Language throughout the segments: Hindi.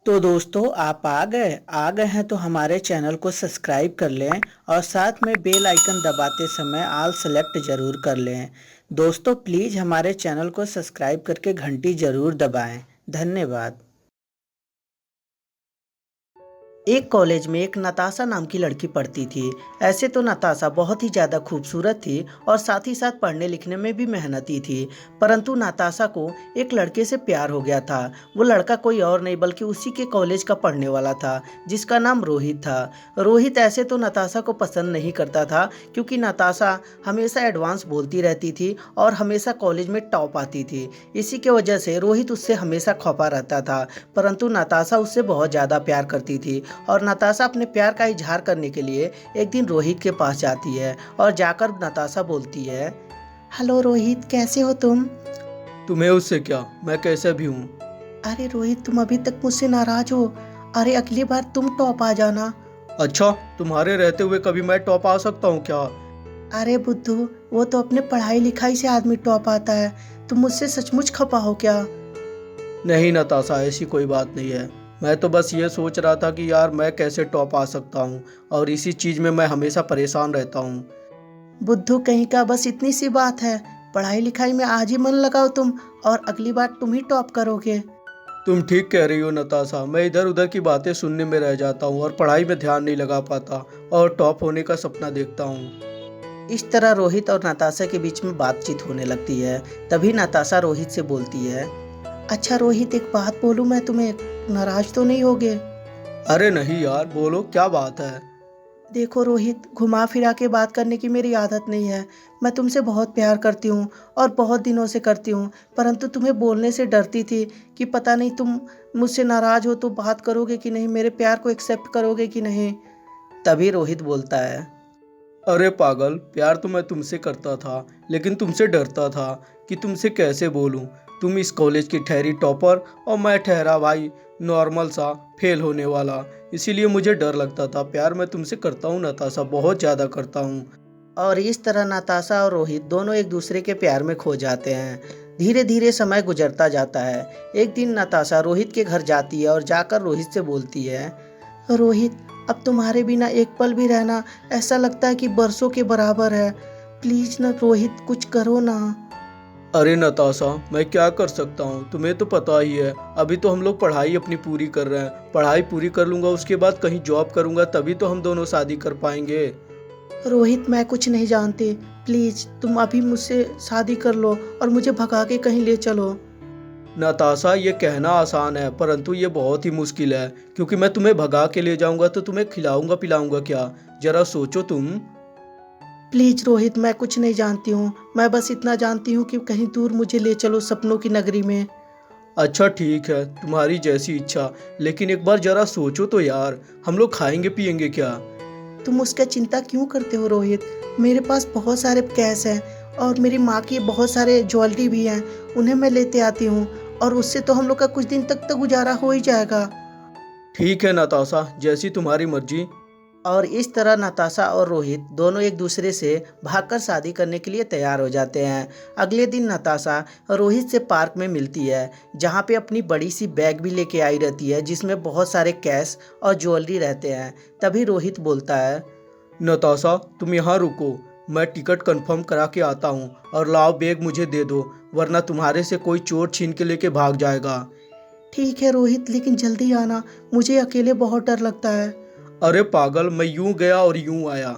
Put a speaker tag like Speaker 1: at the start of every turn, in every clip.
Speaker 1: तो दोस्तों आप आ गए हैं तो हमारे चैनल को सब्सक्राइब कर लें और साथ में बेल आइकन दबाते समय ऑल सेलेक्ट ज़रूर कर लें। दोस्तों प्लीज़ हमारे चैनल को सब्सक्राइब करके घंटी ज़रूर दबाएं। धन्यवाद। एक कॉलेज में एक नताशा नाम की लड़की पढ़ती थी। ऐसे तो नताशा बहुत ही ज़्यादा खूबसूरत थी और साथ ही साथ पढ़ने लिखने में भी मेहनती थी, परंतु नताशा को एक लड़के से प्यार हो गया था। वो लड़का कोई और नहीं बल्कि उसी के कॉलेज का पढ़ने वाला था, जिसका नाम रोहित था। रोहित ऐसे तो नताशा को पसंद नहीं करता था, क्योंकि नताशा हमेशा एडवांस बोलती रहती थी और हमेशा कॉलेज में टॉप आती थी। इसी के वजह से रोहित उससे हमेशा खौफा रहता था, परंतु नताशा उससे बहुत ज़्यादा प्यार करती थी। और नताशा अपने प्यार का इजहार करने के लिए एक दिन रोहित के पास जाती है और जाकर नताशा बोलती है, हेलो रोहित, कैसे हो तुम?
Speaker 2: तुम्हें उससे क्या, मैं कैसे भी हूँ।
Speaker 1: अरे रोहित, तुम अभी तक मुझसे नाराज हो। अरे अगली बार तुम टॉप आ जाना।
Speaker 2: अच्छा, तुम्हारे रहते हुए कभी मैं टॉप आ सकता हूँ क्या?
Speaker 1: अरे बुद्धू, वो तो अपने पढ़ाई लिखाई से आदमी टॉप आता है। तुम मुझसे सचमुच खपा हो क्या?
Speaker 2: नहीं नताशा, ऐसी कोई बात नहीं है। मैं तो बस ये सोच रहा था कि यार मैं कैसे टॉप आ सकता हूँ, और इसी चीज़ में मैं हमेशा परेशान रहता हूँ।
Speaker 1: बुद्धू कहीं का, बस इतनी सी बात है। पढ़ाई लिखाई में आज ही मन लगाओ तुम, और अगली बार तुम ही टॉप करोगे।
Speaker 2: तुम ठीक कह रही हो नताशा, मैं इधर उधर की बातें सुनने में रह जाता हूँ और पढ़ाई में ध्यान नहीं लगा पाता और टॉप होने का सपना देखता हूँ।
Speaker 1: इस तरह रोहित और नताशा के बीच में बातचीत होने लगती है। तभी नताशा रोहित से बोलती है, अच्छा रोहित, एक बात बोलूं मैं तुम्हें, नाराज तो नहीं होगे?
Speaker 2: अरे नहीं यार, बोलो क्या बात है।
Speaker 1: देखो रोहित, घुमा फिरा के बात करने की मेरी आदत नहीं है। मैं तुमसे बहुत प्यार करती हूँ और बहुत दिनों से करती हूँ, परंतु तुम्हें बोलने से डरती थी कि पता नहीं तुम मुझसे नाराज हो तो बात करोगे कि नहीं, मेरे प्यार को एक्सेप्ट करोगे कि नहीं। तभी रोहित बोलता है,
Speaker 2: अरे पागल, प्यार तो मैं तुमसे करता था, लेकिन तुमसे डरता था कि तुमसे कैसे बोलूं। तुम इस कॉलेज की ठहरी टॉपर और मैं ठहरा भाई नॉर्मल सा फेल होने वाला, इसीलिए मुझे डर लगता था। प्यार मैं तुमसे करता हूँ नताशा, बहुत ज़्यादा करता हूँ।
Speaker 1: और इस तरह नताशा और रोहित दोनों एक दूसरे के प्यार में खो जाते हैं। धीरे धीरे समय गुजरता जाता है। एक दिन नताशा रोहित के घर जाती है और जाकर रोहित से बोलती है, रोहित, अब तुम्हारे बिना एक पल भी रहना ऐसा लगता है कि बरसों के बराबर है। प्लीज ना रोहित, कुछ करो ना।
Speaker 2: अरे नताशा, मैं क्या कर सकता हूँ, तुम्हें तो पता ही है। अभी तो हम लोग पढ़ाई अपनी पूरी कर रहे हैं, पढ़ाई पूरी कर लूँगा उसके बाद कहीं जॉब करूँगा, तभी तो हम दोनों शादी कर पाएंगे।
Speaker 1: रोहित, मैं कुछ नहीं जानती। प्लीज तुम अभी मुझसे शादी कर लो और मुझे भगा के कहीं ले चलो।
Speaker 2: नताशा, ये कहना आसान है परंतु ये बहुत ही मुश्किल है, क्योंकि मैं तुम्हें भगा के ले जाऊंगा तो तुम्हें खिलाऊंगा पिलाऊंगा क्या? जरा सोचो तुम।
Speaker 1: प्लीज रोहित, मैं कुछ नहीं जानती हूँ। मैं बस इतना जानती हूँ कि कहीं दूर मुझे ले चलो, सपनों की नगरी में।
Speaker 2: अच्छा ठीक है, तुम्हारी जैसी इच्छा, लेकिन एक बार जरा सोचो तो यार, हम लोग खाएंगे पिएंगे क्या?
Speaker 1: तुम उसका चिंता क्यों करते हो रोहित? मेरे पास बहुत सारे कैश हैं और मेरी माँ की बहुत सारे ज्वेलरी भी हैं। उन्हें मैं लेते आती हूँ और उससे तो हम लोग का कुछ दिन तक तो गुजारा हो ही जाएगा।
Speaker 2: ठीक है नताशा, जैसी तुम्हारी मर्जी।
Speaker 1: और इस तरह नताशा और रोहित दोनों एक दूसरे से भागकर शादी करने के लिए तैयार हो जाते हैं। अगले दिन नताशा रोहित से पार्क में मिलती है, जहाँ पे अपनी बड़ी सी बैग भी लेके आई रहती है, जिसमें बहुत सारे कैश और ज्वेलरी रहते हैं। तभी रोहित बोलता है,
Speaker 2: नताशा, तुम यहाँ रुको, मैं टिकट कंफर्म करा के आता हूँ, और लाओ बैग मुझे दे दो, वरना तुम्हारे से कोई चोर छीन के लेके भाग जाएगा।
Speaker 1: ठीक है रोहित, लेकिन जल्दी आना, मुझे अकेले बहुत डर लगता है।
Speaker 2: अरे पागल, मैं यूं गया और यूं आया।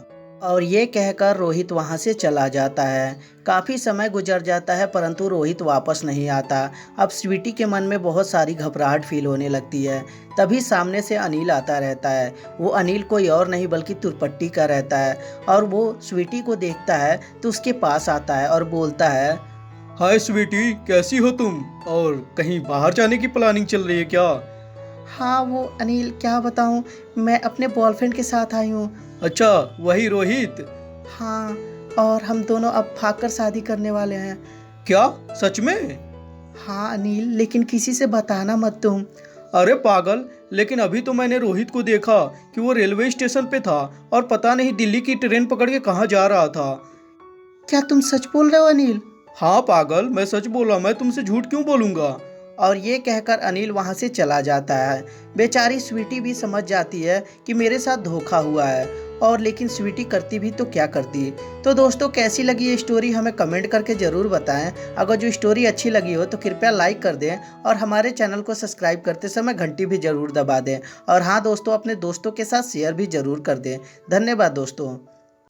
Speaker 1: और ये कहकर रोहित वहाँ से चला जाता है। काफ़ी समय गुजर जाता है, परंतु रोहित वापस नहीं आता। अब स्वीटी के मन में बहुत सारी घबराहट फील होने लगती है। तभी सामने से अनिल आता रहता है। वो अनिल कोई और नहीं बल्कि तुरपट्टी का रहता है, और वो स्वीटी को देखता है तो उसके पास आता है और बोलता है,
Speaker 2: हाय स्वीटी, कैसी हो तुम? और कहीं बाहर जाने की प्लानिंग चल रही है क्या?
Speaker 1: हाँ वो अनिल, क्या बताऊँ, मैं अपने बॉयफ्रेंड के साथ आई हूँ।
Speaker 2: अच्छा, वही रोहित?
Speaker 1: हाँ, और हम दोनों अब भागकर शादी करने वाले हैं।
Speaker 2: क्या, सच में?
Speaker 1: हाँ अनिल, लेकिन किसी से बताना मत तुम।
Speaker 2: अरे पागल, लेकिन अभी तो मैंने रोहित को देखा कि वो रेलवे स्टेशन पे था और पता नहीं दिल्ली की ट्रेन पकड़ के कहाँ जा रहा था।
Speaker 1: क्या तुम सच बोल रहे हो अनिल?
Speaker 2: हाँ पागल, मैं सच बोला, मैं तुमसे झूठ क्यों बोलूँगा।
Speaker 1: और ये कहकर अनिल वहाँ से चला जाता है। बेचारी स्वीटी भी समझ जाती है कि मेरे साथ धोखा हुआ है, और लेकिन स्वीटी करती भी तो क्या करती। तो दोस्तों, कैसी लगी ये स्टोरी हमें कमेंट करके ज़रूर बताएं। अगर जो स्टोरी अच्छी लगी हो तो कृपया लाइक कर दें और हमारे चैनल को सब्सक्राइब करते समय घंटी भी ज़रूर दबा दें। और हाँ दोस्तों, अपने दोस्तों के साथ शेयर भी ज़रूर कर दें। धन्यवाद दोस्तों।